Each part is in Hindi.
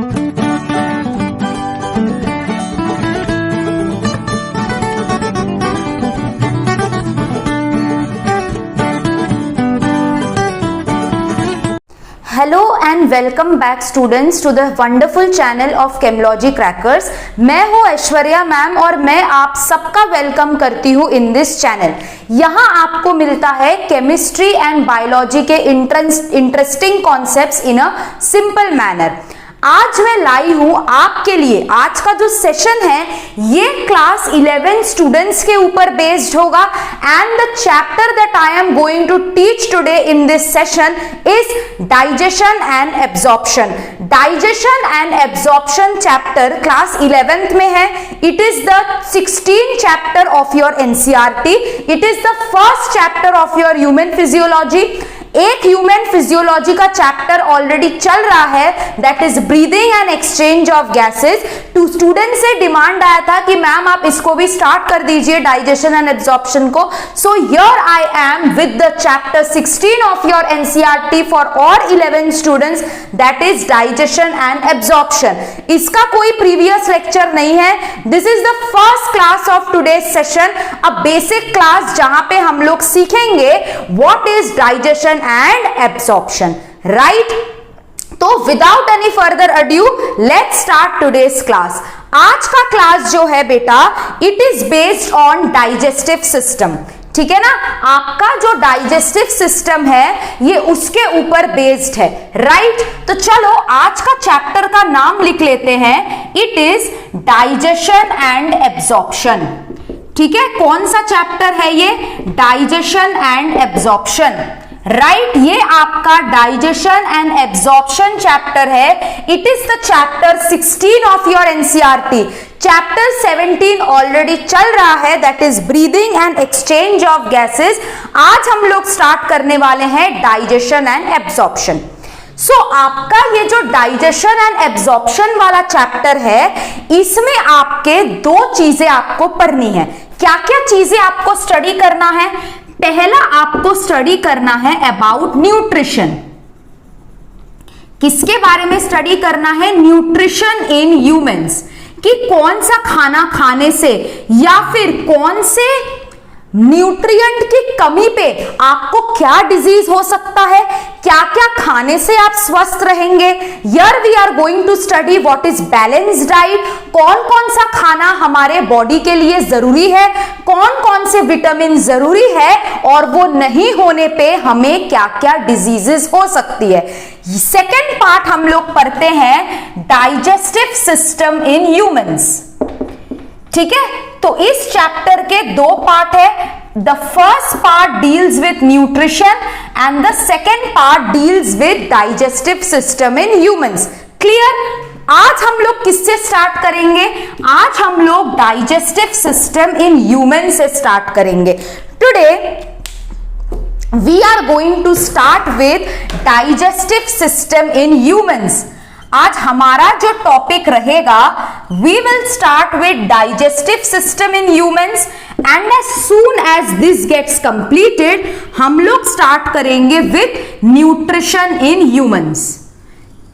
Hello and welcome back students to the wonderful channel of Chemilogy Crackers. मैं हूं ऐश्वर्या मैम और मैं आप सबका वेलकम करती हूं इन दिस चैनल। यहां आपको मिलता है केमिस्ट्री एंड बायोलॉजी के interesting concepts in a simple manner. आज मैं लाई हूं आपके लिए, आज का जो सेशन है ये क्लास 11 स्टूडेंट्स के ऊपर बेस्ड होगा and the chapter that I am going to teach today in this session is digestion and absorption. Digestion and absorption chapter class 11th में है। It is the 16th chapter of your NCERT. It is the first chapter of your human physiology. एक ह्यूमन फिजियोलॉजी का चैप्टर ऑलरेडी चल रहा है, that is breathing and exchange of gases. Two student से डिमांड आया था कि मैम आप इसको भी स्टार्ट कर दीजिए, डाइजेशन एंड एब्जॉर्प्शन को। So here I am with the chapter 16 of your NCERT for all 11 students, that is digestion and absorption. इसका कोई प्रीवियस लेक्चर नहीं है। This is the first class of today's session, a basic class जहां पे हम लोग सीखेंगे what is digestion and absorption, right? तो without any further ado, let's start today's class. आज का क्लास जो है बेटा, it is based on digestive system. ठीक है ना, आपका जो डाइजेस्टिव सिस्टम है ये उसके ऊपर बेस्ड है, राइट? तो चलो आज का चैप्टर का नाम लिख लेते हैं, it is digestion and absorption. ठीक है, कौन सा चैप्टर है ये? Digestion and absorption, right? ये आपका डाइजेशन एंड एब्जॉर्प्शन चैप्टर है। It is the chapter 16 of your NCERT. Chapter 17 already चल रहा है, that is breathing and exchange of gases. आज हम लोग स्टार्ट करने वाले हैं डाइजेशन एंड एब्जॉर्प्शन। सो आपका ये जो डाइजेशन एंड एब्जॉर्प्शन वाला चैप्टर है, इसमें आपके दो चीजें आपको पढ़नी है। क्या क्या चीजें आपको स्टडी करना है? पहला आपको स्टडी करना है अबाउट न्यूट्रिशन। किसके बारे में स्टडी करना है? न्यूट्रिशन इन ह्यूमंस, कि कौन सा खाना खाने से या फिर कौन से न्यूट्रिएंट की कमी पे आपको क्या डिजीज हो सकता है, क्या क्या खाने से आप स्वस्थ रहेंगे। Here we are going to study what is balanced diet, कौन कौन सा खाना हमारे बॉडी के लिए जरूरी है, कौन कौन से विटामिन जरूरी है और वो नहीं होने पे हमें क्या क्या डिजीजेस हो सकती है। सेकेंड पार्ट हम लोग पढ़ते हैं डाइजेस्टिव सिस्टम इन ह्यूमंस। ठीक है, तो इस चैप्टर के दो पार्ट है। The first part deals with nutrition and the second part deals with digestive system in humans. Clear? आज हम लोग किससे स्टार्ट करेंगे? आज हम लोग डाइजेस्टिव सिस्टम इन ह्यूमन से स्टार्ट करेंगे। Today we are going to start with digestive system in humans. आज हमारा जो टॉपिक रहेगा, we will start with digestive system in humans and as soon as this gets completed हम लोग स्टार्ट करेंगे विद न्यूट्रिशन इन ह्यूमंस।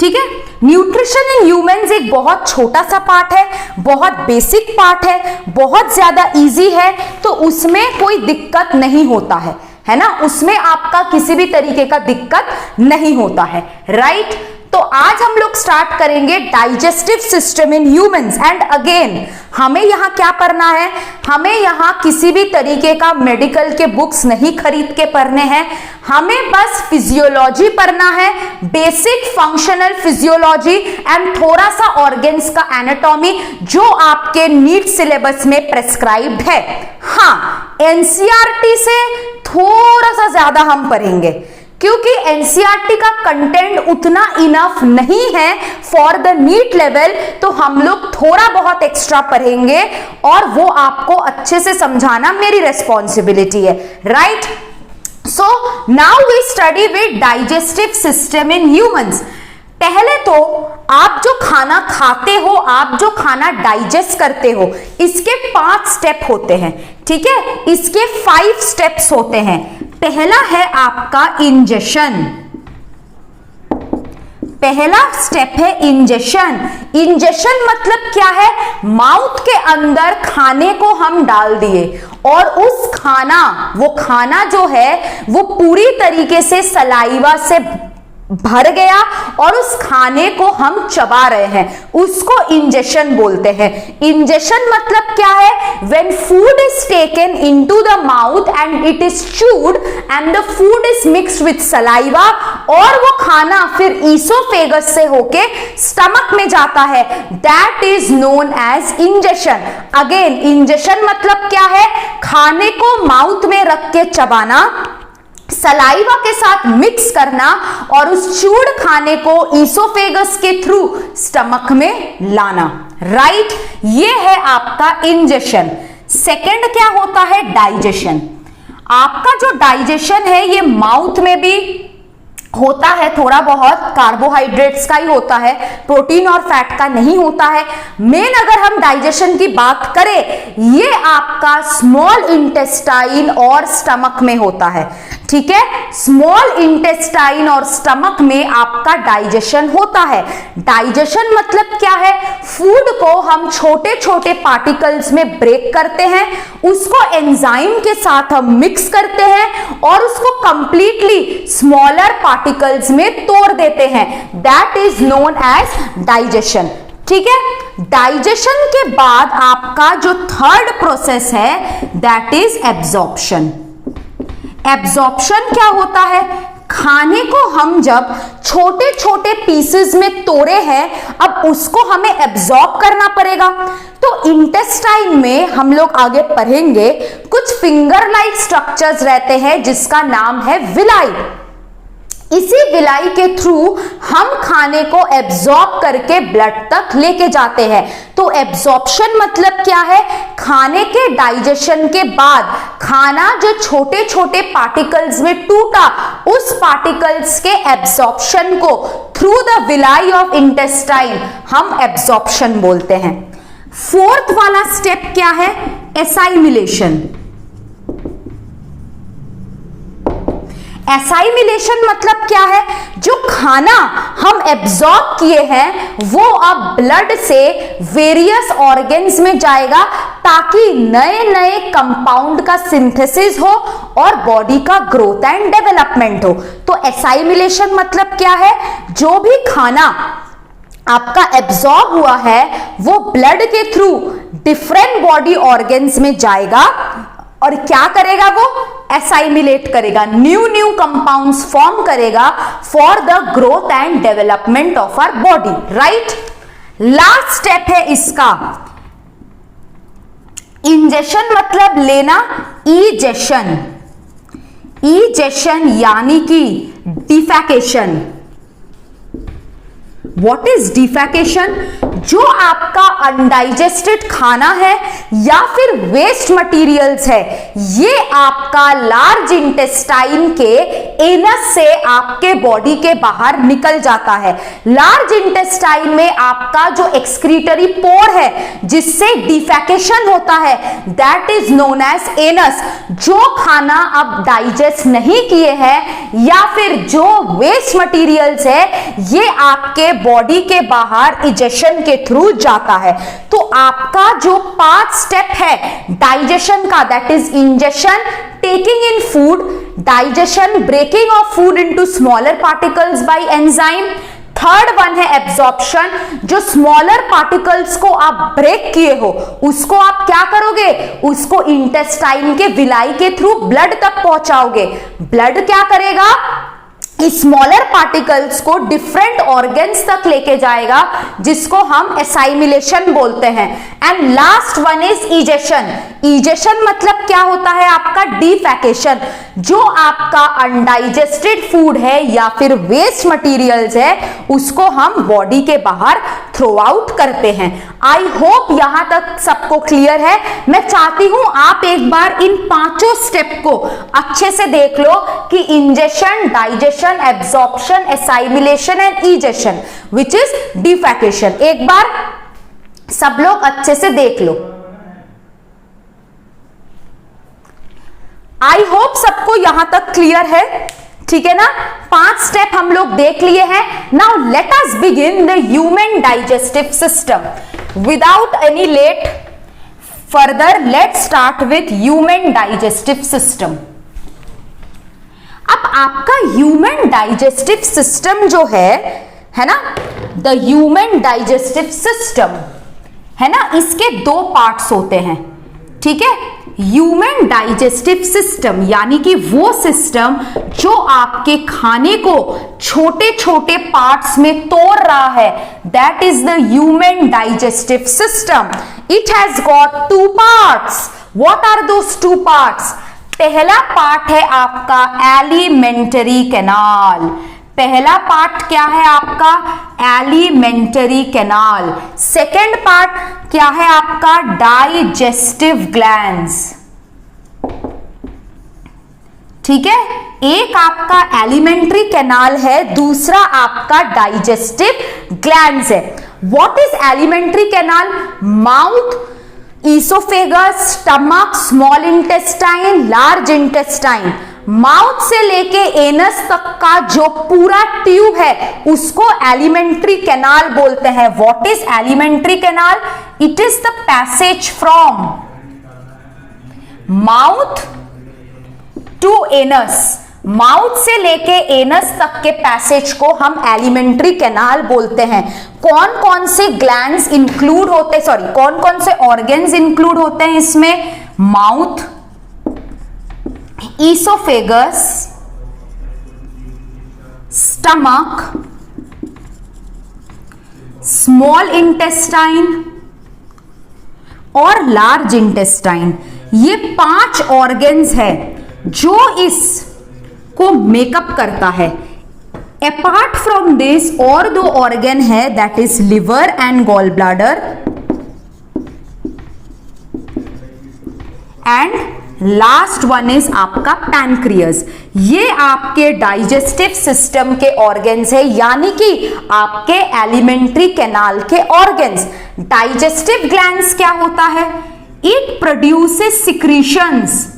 ठीक है, न्यूट्रिशन इन ह्यूमंस एक बहुत छोटा सा पार्ट है, बहुत बेसिक पार्ट है, बहुत ज्यादा इजी है, तो उसमें कोई दिक्कत नहीं होता है ना? उसमें आपका किसी भी तरीके का दिक्कत नहीं होता है, राइट? तो आज हम लोग स्टार्ट करेंगे digestive system in humans. And again हमें यहाँ क्या पढ़ना है? हमें यहाँ किसी भी तरीके का मेडिकल के बुक्स नहीं खरीद के पढ़ने हैं, हमें बस फिजियोलॉजी पढ़ना है, बेसिक फंक्शनल फिजियोलॉजी एंड थोड़ा सा ऑर्गन्स का एनाटॉमी जो आपके नीट सिलेबस में प्रेस्क्राइब्ड है। हाँ, एनसीईआरटी से थोड़ा सा ज्यादा हम पढ़ेंगे क्योंकि एनसीईआरटी का कंटेंट उतना इनफ नहीं है फॉर द नीट लेवल, तो हम लोग थोड़ा बहुत एक्स्ट्रा पढ़ेंगे और वो आपको अच्छे से समझाना मेरी रेस्पॉन्सिबिलिटी है, right? So now we study with digestive system in humans. पहले तो आप जो खाना खाते हो, आप जो खाना डाइजेस्ट करते हो, इसके 5 स्टेप होते हैं। ठीक है, इसके 5 स्टेप्स होते हैं। पहला है आपका इंजेशन, पहला स्टेप है इंजेशन। इंजेशन मतलब क्या है, माउथ के अंदर खाने को हम डाल दिए और उस वो खाना जो है वो पूरी तरीके से सलाइवा से भर गया और उस खाने को हम चबा रहे हैं, उसको इंजेशन बोलते हैं। इंजेशन मतलब क्या है, when food is taken into the mouth and it is chewed and the food is mixed with saliva, और वो खाना फिर ईसोफेगस से होके स्टमक में जाता है, that is known as ingestion। Again ingestion मतलब क्या है, खाने को माउथ में रख के चबाना, सलाइवा के साथ मिक्स करना और उस चूड़ खाने को ईसोफेगस के थ्रू स्टमक में लाना, राइट। ये है आपका इंजेशन। सेकंड क्या होता है, डाइजेशन। आपका जो डाइजेशन है ये माउथ में भी होता है, थोड़ा बहुत कार्बोहाइड्रेट्स का ही होता है, प्रोटीन और फैट का नहीं होता है। मेन अगर हम डाइजेशन की बात करें, ये आपका स्मॉल इंटेस्टाइन और स्टमक में होता है, ठीक है। स्मॉल इंटेस्टाइन और स्टमक में आपका डाइजेशन होता है। डाइजेशन मतलब क्या है, फूड को हम छोटे छोटे पार्टिकल्स में ब्रेक करते हैं, उसको एंजाइम के साथ हम मिक्स करते हैं और उसको कंप्लीटली स्मॉलर पार्टिकल्स में तोड़ देते हैं, that is known as digestion, ठीक है। डाइजेशन के बाद आपका जो थर्ड प्रोसेस है दैट इज एब्जॉर्प्शन। एब्जॉर्प्शन क्या होता है, खाने को हम जब छोटे छोटे पीसेस में तोड़े हैं, अब उसको हमें एब्जॉर्ब करना पड़ेगा। तो इंटेस्टाइन में हम लोग आगे पढ़ेंगे कुछ फिंगर लाइक स्ट्रक्चर्स रहते हैं जिसका नाम है विलाई। इसी विलाई के थ्रू हम खाने को एब्जॉर्ब करके ब्लड तक लेके जाते हैं। तो एब्जॉर्प्शन मतलब क्या है, खाने के डाइजेशन के बाद खाना जो छोटे छोटे पार्टिकल्स में टूटा, उस पार्टिकल्स के एब्जॉर्प्शन को through the villi of intestine हम एब्जॉर्प्शन बोलते हैं। फोर्थ वाला स्टेप क्या है, एसाइमिलेशन। एसाइमिलेशन मतलब क्या है, जो खाना हम एब्जॉर्ब किए हैं वो अब ब्लड से वेरियस ऑर्गन्स में जाएगा ताकि नए नए कंपाउंड का सिंथेसिस हो और बॉडी का ग्रोथ एंड डेवलपमेंट हो। तो एसाइमिलेशन मतलब क्या है, जो भी खाना आपका एब्जॉर्ब हुआ है वो ब्लड के थ्रू डिफरेंट बॉडी ऑर्गन्स में जाएगा और क्या करेगा, वो एसाइमिलेट करेगा, न्यू कंपाउंड्स फॉर्म करेगा for the growth and development of our body, right. Last step है इसका इंजेशन मतलब लेना, इजेशन। इजेशन यानी कि डिफेकेशन। व्हाट इज डिफेकेशन, जो आपका अनडाइजेस्टेड खाना है या फिर वेस्ट मटेरियल्स है, ये आपका लार्ज इंटेस्टाइन के एनस से आपके बॉडी के बाहर निकल जाता है। लार्ज इंटेस्टाइन में आपका जो एक्सक्रीटरी पोर है जिससे डिफेकेशन होता है that is known as anus. जो खाना अब डाइजेस्ट नहीं किए हैं या फिर जो वेस्ट मटेरियल्स है ये आपके बॉडी के बाहर इजेशन के थ्रू जाता है। तो आपका जो 5 स्टेप है डाइजेशन का that is ingestion, taking in food, digestion, breaking of food into smaller particles by enzyme, third one है एब्जॉर्प्शन, जो स्मॉलर पार्टिकल्स को आप ब्रेक किए हो उसको आप क्या करोगे, उसको इंटेस्टाइन के विलाई के थ्रू ब्लड तक पहुंचाओगे। ब्लड क्या करेगा, स्मॉलर पार्टिकल्स को डिफरेंट ऑर्गन्स तक लेके जाएगा जिसको हम एसाइमिलेशन बोलते हैं। And last one is egestion. Egestion मतलब क्या होता है, आपका डिफेकेशन। जो आपका अनडाइजेस्टेड फूड है या फिर वेस्ट मटेरियल्स है उसको हम बॉडी के बाहर थ्रो आउट करते हैं। आई होप यहां तक सबको क्लियर है। मैं चाहती हूं आप एक बार इन 5 स्टेप को अच्छे से देख लो कि ingestion, digestion, absorption, assimilation and egestion which is defecation. एक बार सब लोग अच्छे से देख लो। आई होप सबको यहां तक क्लियर है, ठीक है ना, 5 स्टेप हम लोग देख लिए हैं। Now let us begin the human digestive system. Without any let further let's start with human digestive system. अब आपका ह्यूमन डाइजेस्टिव सिस्टम जो है ना, द ह्यूमन डाइजेस्टिव सिस्टम है ना, इसके 2 पार्ट्स होते हैं, ठीक है। ह्यूमन डाइजेस्टिव सिस्टम यानी कि वो सिस्टम जो आपके खाने को छोटे छोटे पार्ट्स में तोड़ रहा है, that is the human digestive system. It has got 2 parts. What are those 2 parts? पहला पार्ट है आपका एलिमेंटरी कैनाल। पहला पार्ट क्या है आपका? Elementary canal. सेकेंड पार्ट क्या है आपका? Digestive glands. ठीक है, एक आपका एलिमेंट्री कैनाल है, दूसरा आपका डाइजेस्टिव ग्लैंड्स है। What is alimentary canal? Mouth, oesophagus, stomach, small intestine, large intestine. Mouth से लेके एनस तक का जो पूरा ट्यूब है उसको एलिमेंट्री कैनाल बोलते हैं। What is alimentary canal? It is the passage from mouth to anus. Mouth से लेके एनस तक के पैसेज को हम एलिमेंट्री कैनाल बोलते हैं। कौन कौन से ग्लैंड्स इंक्लूड होते, सॉरी कौन कौन से ऑर्गन्स इंक्लूड होते हैं इसमें? Mouth, oesophagus, stomach, small intestine और लार्ज इंटेस्टाइन। ये 5 ऑर्गन्स है जो इसको मेकअप करता है। अपार्ट फ्रॉम दिस और 2 ऑर्गन है, that is liver and gall bladder and last one is आपका पैनक्रियास। ये आपके डाइजेस्टिव सिस्टम के ऑर्गन्स है, यानी कि आपके एलिमेंट्री कैनाल के ऑर्गन्स। डाइजेस्टिव ग्लैंड्स क्या होता है? It produces secretions.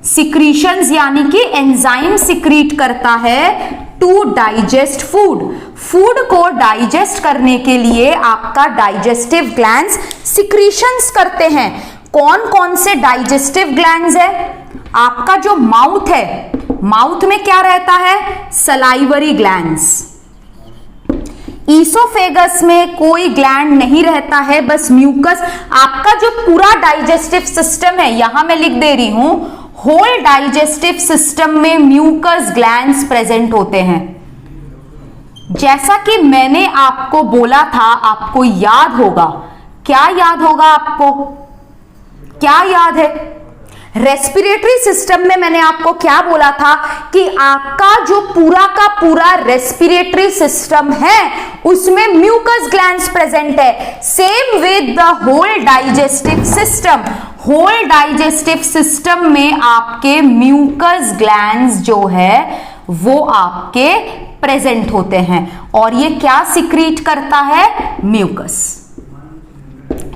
सिक्रीशंस यानी कि एंजाइम सिक्रीट करता है टू डाइजेस्ट फूड। फूड को डाइजेस्ट करने के लिए आपका डाइजेस्टिव ग्लैंड्स सिक्रीशंस करते हैं। कौन कौन से डाइजेस्टिव ग्लैंड्स है? आपका जो माउथ है, माउथ में क्या रहता है? Salivary glands. ईसोफेगस में कोई ग्लैंड नहीं रहता है, बस म्यूकस। आपका जो पूरा डाइजेस्टिव सिस्टम है, यहां मैं लिख दे रही हूं, होल डाइजेस्टिव सिस्टम में म्यूकस ग्लैंड्स प्रेजेंट होते हैं। जैसा कि मैंने आपको बोला था, आपको याद होगा। क्या याद होगा आपको? क्या याद है? रेस्पिरेटरी सिस्टम में मैंने आपको क्या बोला था कि आपका जो पूरा का पूरा रेस्पिरेटरी सिस्टम है उसमें म्यूकस ग्लैंड्स प्रेजेंट है। Same with the whole digestive system. Whole digestive system में आपके म्यूकस ग्लैंड्स जो है वो आपके प्रेजेंट होते हैं और ये क्या सिक्रीट करता है? म्यूकस।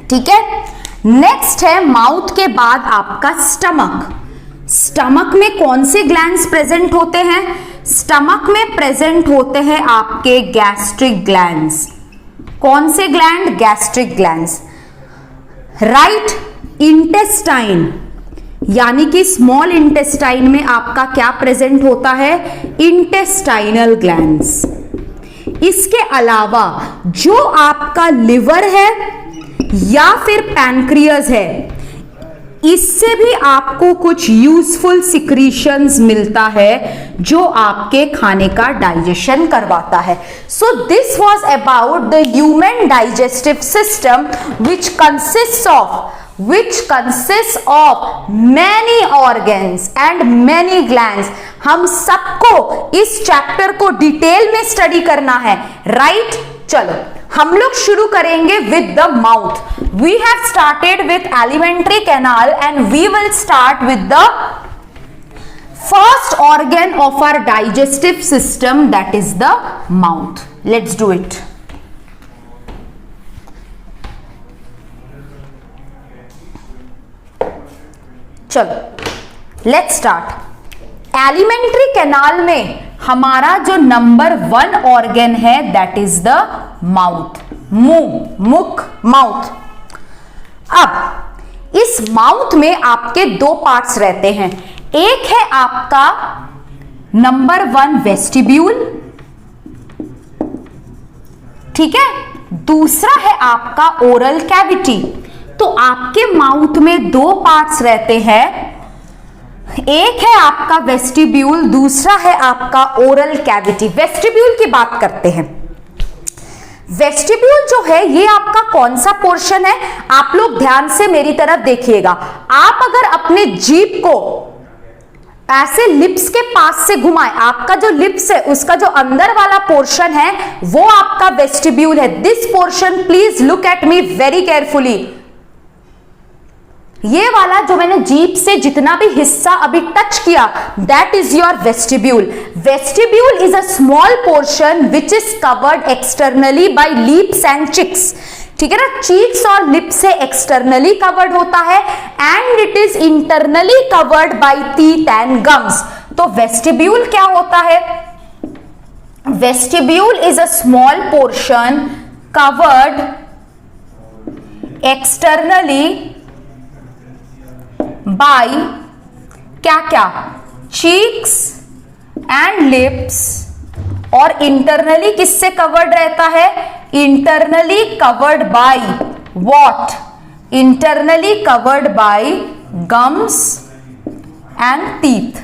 ठीक है, नेक्स्ट है माउथ के बाद आपका स्टमक। स्टमक में कौन से ग्लैंड्स प्रेजेंट होते हैं? स्टमक में प्रेजेंट होते हैं आपके गैस्ट्रिक ग्लैंड्स। कौन से gland? Gastric glands. Right. Intestine यानी कि स्मॉल इंटेस्टाइन में आपका क्या प्रेजेंट होता है? Intestinal glands. इसके अलावा जो आपका लिवर है या फिर पैनक्रियास है, इससे भी आपको कुछ यूजफुल सिक्रीशंस मिलता है जो आपके खाने का डाइजेशन करवाता है। So this was about the human digestive system which consists of many organs and many glands। हम सबको इस चैप्टर को डिटेल में स्टडी करना है, राइट? चलो हम लोग शुरू करेंगे with the mouth. We have started with alimentary canal and we will start with the first organ of our digestive system, that is the mouth. Let's do it. चलो लेट्स स्टार्ट। एलिमेंट्री कैनाल में हमारा जो नंबर 1 ऑर्गन है दैट इज द माउथ, मुंह, मुख, माउथ। अब इस माउथ में आपके 2 पार्ट्स रहते हैं, एक है आपका नंबर 1 वेस्टिब्यूल, ठीक है, दूसरा है आपका ओरल कैविटी। तो आपके माउथ में 2 पार्ट्स रहते हैं, एक है आपका वेस्टिब्यूल, दूसरा है आपका ओरल कैविटी। वेस्टिब्यूल की बात करते हैं। वेस्टिब्यूल जो है ये आपका कौन सा पोर्शन है, आप लोग ध्यान से मेरी तरफ देखिएगा। आप अगर अपने जीभ को ऐसे लिप्स के पास से घुमाएं, आपका जो लिप्स है उसका जो अंदर वाला पोर्शन है वो आपका वेस्टिब्यूल है। This portion, please look at me very carefully. ये वाला जो मैंने जीभ से जितना भी हिस्सा अभी टच किया that is your vestibule. Vestibule is a small portion which is covered externally by lips and cheeks, ठीक है ना, चीक्स और लिप्स से एक्सटर्नली कवर्ड होता है and it is internally covered by teeth and gums. तो वेस्टिब्यूल क्या होता है? Vestibule is a small portion covered externally by क्या क्या, चीक्स एंड लिप्स, और इंटरनली किससे कवर्ड रहता है? Internally covered by what? Internally covered by gums and teeth,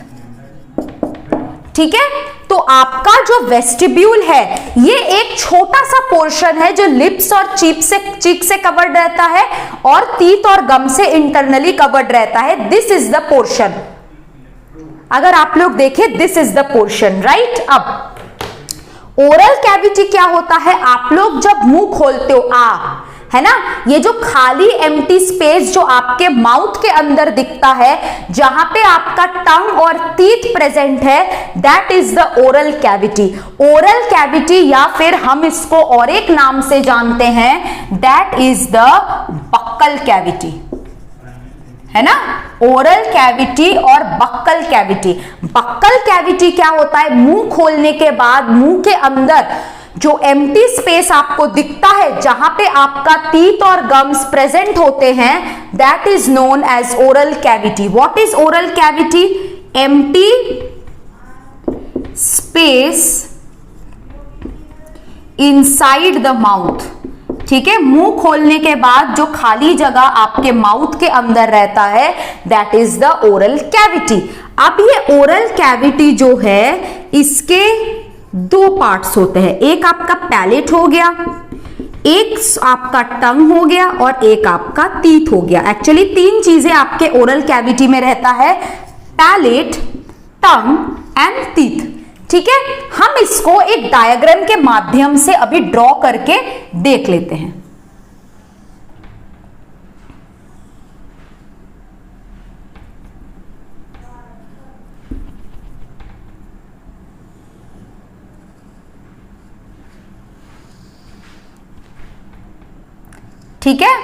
ठीक है। तो आपका जो वेस्टिब्यूल है ये एक छोटा सा पोर्शन है जो लिप्स और चीक से कवर्ड रहता है और टीथ और गम से इंटरनली कवर्ड रहता है। दिस इज द पोर्शन, अगर आप लोग देखें this is the portion, right. अब ओरल कैविटी क्या होता है? आप लोग जब मुंह खोलते हो है ना, ये जो खाली एम्प्टी स्पेस जो आपके माउथ के अंदर दिखता है जहां पे आपका टंग और टीथ प्रेजेंट है that is the oral cavity. Oral cavity या फिर हम इसको और एक नाम से जानते हैं that is the buccal cavity, है ना। ओरल कैविटी और बक्कल कैविटी। बक्कल कैविटी क्या होता है? मुंह खोलने के बाद मुंह के अंदर जो एम्प्टी स्पेस आपको दिखता है जहां पे आपका टीथ और गम्स प्रेजेंट होते हैं that is known as oral cavity. What is oral cavity? Empty space inside the mouth, ठीक है। मुंह खोलने के बाद जो खाली जगह आपके माउथ के अंदर रहता है that is the oral cavity. अब ये ओरल कैविटी जो है इसके 2 पार्ट्स होते हैं, एक आपका पैलेट हो गया, एक आपका टंग हो गया और एक आपका टीथ हो गया। एक्चुअली 3 चीजें आपके ओरल कैविटी में रहता है, पैलेट, टंग एंड टीथ, ठीक है। हम इसको एक डायग्राम के माध्यम से अभी ड्रॉ करके देख लेते हैं। ठीक है,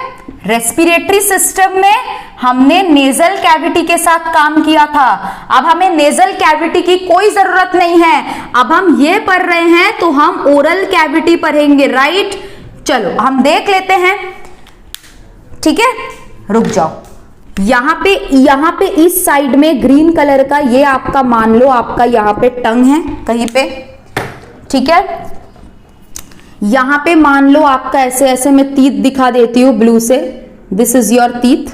रेस्पिरेटरी सिस्टम में हमने नेजल कैविटी के साथ काम किया था, अब हमें नेजल कैविटी की कोई जरूरत नहीं है, अब हम ये पढ़ रहे हैं तो हम ओरल कैविटी पढ़ेंगे, राइट। चलो हम देख लेते हैं, ठीक है, रुक जाओ। यहां पे इस साइड में ग्रीन कलर का ये आपका मान लो आपका यहां पे टंग है कहीं पे, ठीक है। यहां पे मान लो आपका ऐसे ऐसे मैं टीथ दिखा देती हूं ब्लू से, दिस इज योर टीथ,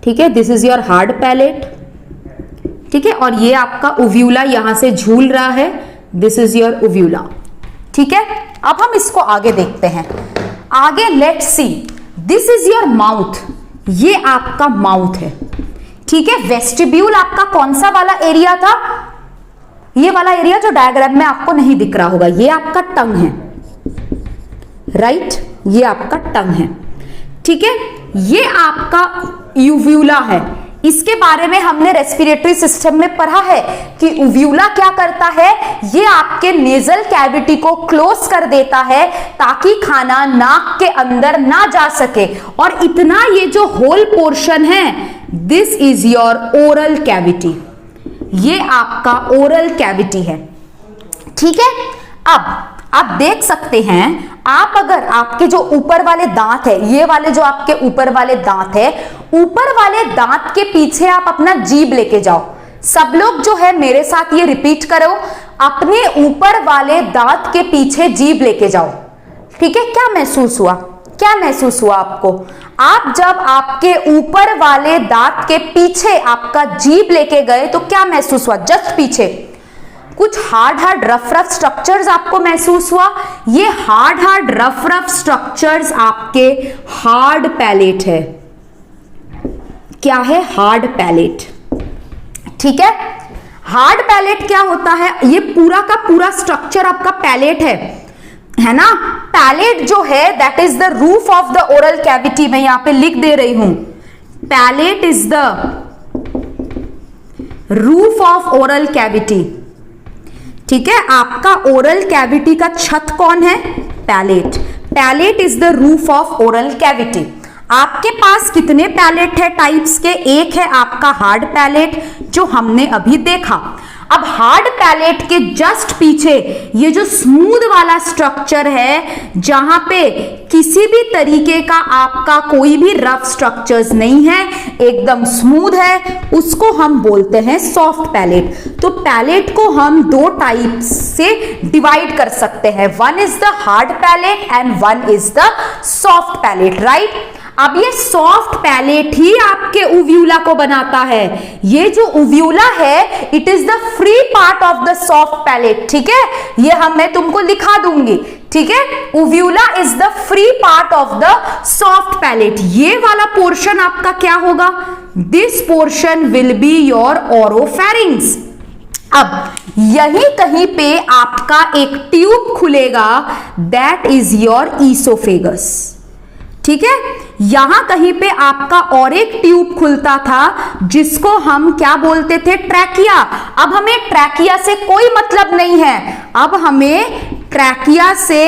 ठीक है, this is your hard palate, ठीक है, और ये आपका उव्यूला यहां से झूल रहा है, दिस इज योर उव्यूला, ठीक है। अब हम इसको आगे देखते हैं, आगे let's see, this is your mouth, ये आपका माउथ है, ठीक है। वेस्टिब्यूल आपका कौन सा वाला एरिया था? ये वाला एरिया जो डायग्राम में आपको नहीं दिख रहा होगा, ये आपका टंग है, राइट, ये आपका टंग है, ठीक है। ये आपका यूव्यूला है, इसके बारे में हमने रेस्पिरेटरी सिस्टम में पढ़ा है कि यूव्यूला क्या करता है, ये आपके नेजल कैविटी को क्लोज कर देता है ताकि खाना नाक के अंदर ना जा सके, और इतना ये जो होल पोर्शन है this is your oral cavity, ये आपका ओरल कैविटी है, ठीक है। अब आप देख सकते हैं, आप अगर आपके जो ऊपर वाले दांत है, ये वाले जो आपके ऊपर वाले दांत है, ऊपर वाले दांत के पीछे आप अपना जीभ लेके जाओ। सब लोग जो है मेरे साथ ये रिपीट करो, अपने ऊपर वाले दांत के पीछे जीभ लेके जाओ। ठीक है, क्या महसूस हुआ? क्या महसूस हुआ आपको? आप जब आपके ऊपर वाले दांत के पीछे आपका जीभ लेके गए तो क्या महसूस हुआ? जस्ट पीछे कुछ हार्ड रफ स्ट्रक्चर्स आपको महसूस हुआ। ये हार्ड रफ स्ट्रक्चर्स आपके हार्ड पैलेट है। क्या है? Hard palette. ठीक है, हार्ड पैलेट क्या होता है? ये पूरा का पूरा स्ट्रक्चर आपका पैलेट है ना। पैलेट जो है that is the roof of the oral cavity. मैं यहां पे लिख दे रही हूं, palate is the roof of oral cavity. ठीक है, आपका ओरल कैविटी का छत कौन है? Palate. Palate is the roof of oral cavity. आपके पास कितने पैलेट है टाइप्स के? एक है आपका हार्ड पैलेट जो हमने अभी देखा। अब हार्ड पैलेट के जस्ट पीछे ये जो स्मूथ वाला स्ट्रक्चर है, जहां पे किसी भी तरीके का आपका कोई भी रफ स्ट्रक्चर्स नहीं है, एकदम स्मूथ है, उसको हम बोलते हैं सॉफ्ट पैलेट। तो पैलेट को हम दो टाइप्स से डिवाइड कर सकते हैं, one is the hard palate and one is the soft palette, right. अब ये सॉफ्ट पैलेट ही आपके उव्यूला को बनाता है। ये जो उव्यूला है it is the free part of the soft palate. ठीक है, ये मैं तुमको लिखा दूंगी। ठीक है, uvula is the free part of the soft palate. ये वाला पोर्शन आपका क्या होगा? This portion will be your oropharynx. अब यही कहीं पे आपका एक ट्यूब खुलेगा, दैट इज योर ईसोफेगस। ठीक है, यहां कहीं पे आपका और एक ट्यूब खुलता था जिसको हम क्या बोलते थे? ट्रैकिया। अब हमें ट्रैकिया से कोई मतलब नहीं है। अब हमें ट्रैकिया से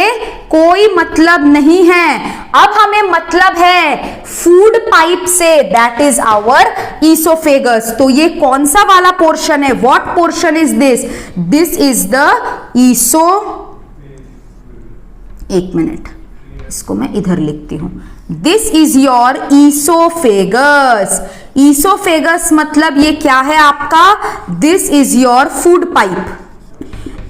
कोई मतलब नहीं है। अब हमें मतलब है फूड पाइप से, दैट इज आवर ईसोफेगस। तो ये कौन सा वाला पोर्शन है? What portion is this? This is the oeso, एक मिनट, इसको मैं इधर लिखती हूं। This is your oesophagus. Oesophagus मतलब ये क्या है आपका? This is your food pipe.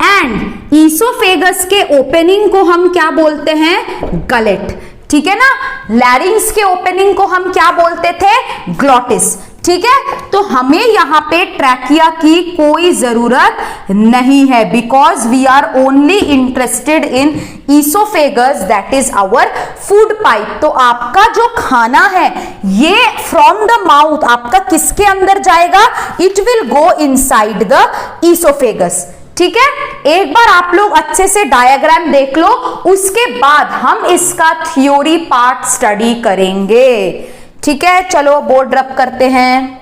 And oesophagus के ओपनिंग को हम क्या बोलते हैं? गलेट। ठीक है ना। लैरिंग्स के ओपनिंग को हम क्या बोलते थे? ग्लॉटिस। ठीक है, तो हमें यहां पे ट्रैकिया की कोई जरूरत नहीं है, because we are only interested in oesophagus, that is our food pipe. तो आपका जो खाना है ये फ्रॉम द माउथ आपका किसके अंदर जाएगा? It will go inside the oesophagus. ठीक है, एक बार आप लोग अच्छे से डायग्राम देख लो, उसके बाद हम इसका थ्योरी पार्ट स्टडी करेंगे। ठीक है, चलो बोर्ड रब करते हैं।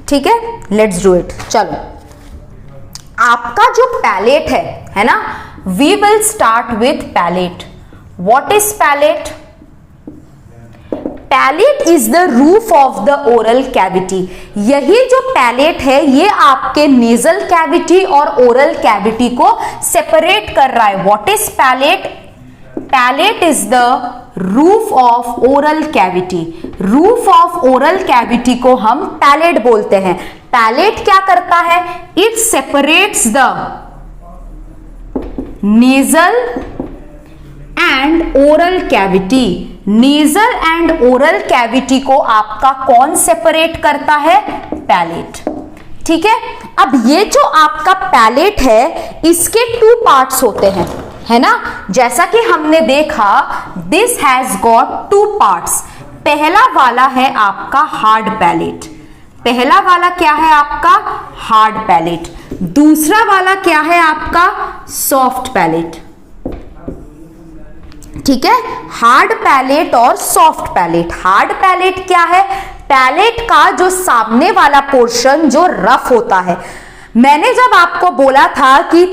ठीक है, लेट्स डू इट। चलो, आपका जो पैलेट है ना, we will start with palate. What is palate? Palate is the roof of the oral cavity. यही जो पैलेट है ये आपके नेजल कैविटी और ओरल कैविटी को सेपरेट कर रहा है। What is palate? Palate is the roof of oral cavity. Roof of oral cavity को हम पैलेट बोलते हैं। पैलेट क्या करता है? It separates the nasal and oral cavity. Nasal and oral cavity को आपका कौन सेपरेट करता है? पैलेट। ठीक है, अब ये जो आपका पैलेट है इसके टू पार्ट्स होते हैं, है ना। जैसा कि हमने देखा, this has got two parts. पहला वाला है आपका हार्ड पैलेट। पहला वाला क्या है आपका? Hard palate. दूसरा वाला क्या है आपका? Soft palate. ठीक है, हार्ड पैलेट और सॉफ्ट पैलेट। हार्ड पैलेट क्या है? पैलेट का जो सामने वाला पोर्शन जो रफ होता है। मैंने जब आपको बोला था कि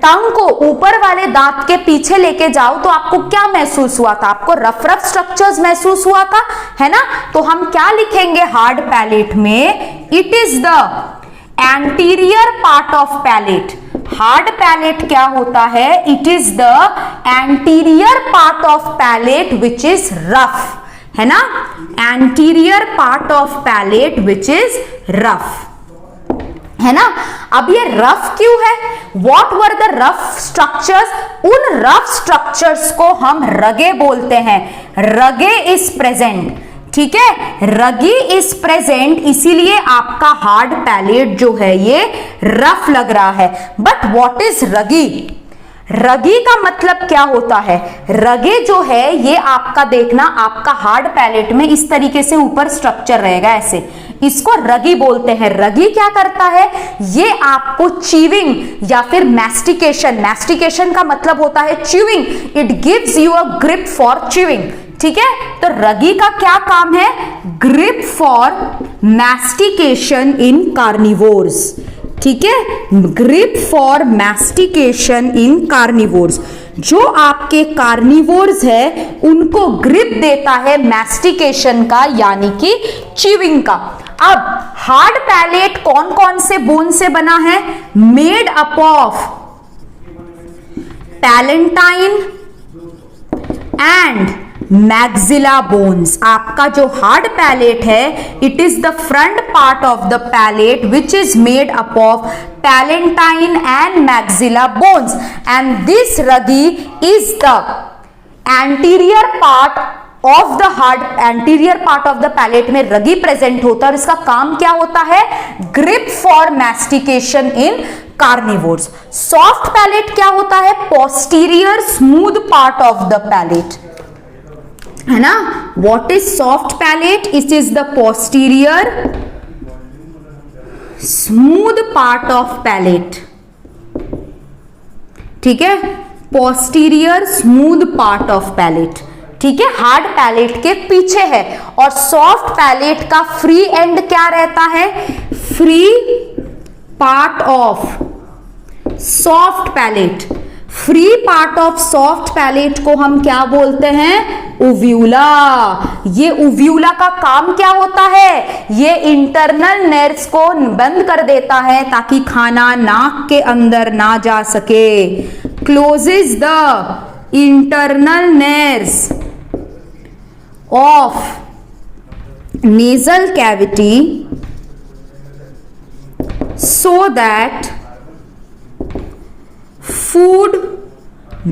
टंग को ऊपर वाले दांत के पीछे लेके जाओ तो आपको क्या महसूस हुआ था? आपको रफ रफ स्ट्रक्चर्स महसूस हुआ था, है ना? तो हम क्या लिखेंगे हार्ड पैलेट में? It is the anterior part of palate. Hard palate क्या होता है? It is the anterior part of palate which is rough, है ना? Anterior part of palate which is rough, है ना? अब ये रफ क्यों है? What were the rough structures? उन रफ स्ट्रक्चर्स को हम रगे बोलते हैं। रगे इज प्रेजेंट, ठीक है, रगी इज प्रेजेंट, इसीलिए आपका हार्ड पैलेट जो है ये रफ लग रहा है। बट व्हाट इज रगी? रगी का मतलब क्या होता है? रगे जो है ये आपका देखना, आपका हार्ड पैलेट में इस तरीके से ऊपर स्ट्रक्चर रहेगा ऐसे, इसको रगी बोलते हैं। रगी क्या करता है? ये आपको च्यूइंग या फिर मैस्टिकेशन, मैस्टिकेशन का मतलब होता है chewing, it gives you a grip for chewing, ठीक है? तो रगी का क्या काम है? Grip for mastication in carnivores, ठीक है, grip for mastication in carnivores. जो आपके कार्निवोर्स है उनको ग्रिप देता है मैस्टिकेशन का, यानी कि च्यूइंग का। अब हार्ड पैलेट कौन कौन से बोन से बना है? Made up of palatine and maxilla bones. आपका जो हार्ड पैलेट है, it is the front part of the palate which is made up of palatine and maxilla bones, and this rugae is the anterior part of the hard, anterior part of the palate में रगी प्रेजेंट होता है और इसका काम क्या होता है? Grip for mastication in carnivores. Soft palate क्या होता है? Posterior smooth part of the palate, है ना? What is soft palate? It is the posterior smooth part of palate, ठीक है, posterior smooth part of palate, ठीक है, हार्ड पैलेट के पीछे है। और सॉफ्ट पैलेट का फ्री एंड क्या रहता है? Free part of soft palate. Free part of soft palate को हम क्या बोलते हैं? उव्यूला। ये उव्यूला का काम क्या होता है? ये इंटरनल नर्व्स को बंद कर देता है ताकि खाना नाक के अंदर ना जा सके। Closes the internal nerves of nasal cavity so that food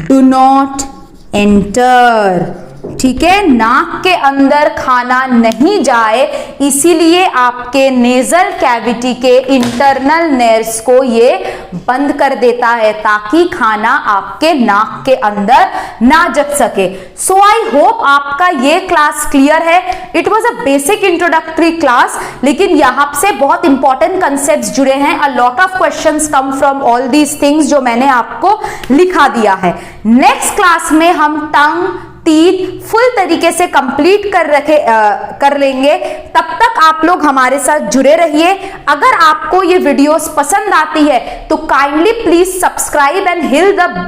do not enter, ठीक है, नाक के अंदर खाना नहीं जाए, इसीलिए आपके नेजल कैविटी के इंटरनल नर्व्स को ये बंद कर देता है ताकि खाना आपके नाक के अंदर ना जा सके। सो आई होप आपका ये क्लास क्लियर है। It was a basic introductory class, लेकिन यहाँ से बहुत इंपॉर्टेंट कंसेप्ट्स जुड़े हैं। A lot of questions come from all these things जो मैंने आपको लिखा दिया है। नेक्स्ट क्लास में हम टंग, टीथ फुल तरीके से कंप्लीट कर लेंगे। तब तक आप लोग हमारे साथ जुड़े रहिए। अगर आपको ये वीडियोस पसंद आती है तो kindly please subscribe and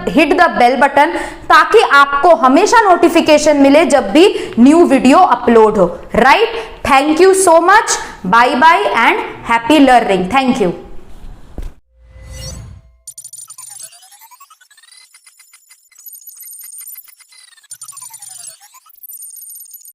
hit the bell button, ताकि आपको हमेशा नोटिफिकेशन मिले जब भी न्यू वीडियो अपलोड हो। Right? Thank you so much. Bye bye and happy learning. Thank you.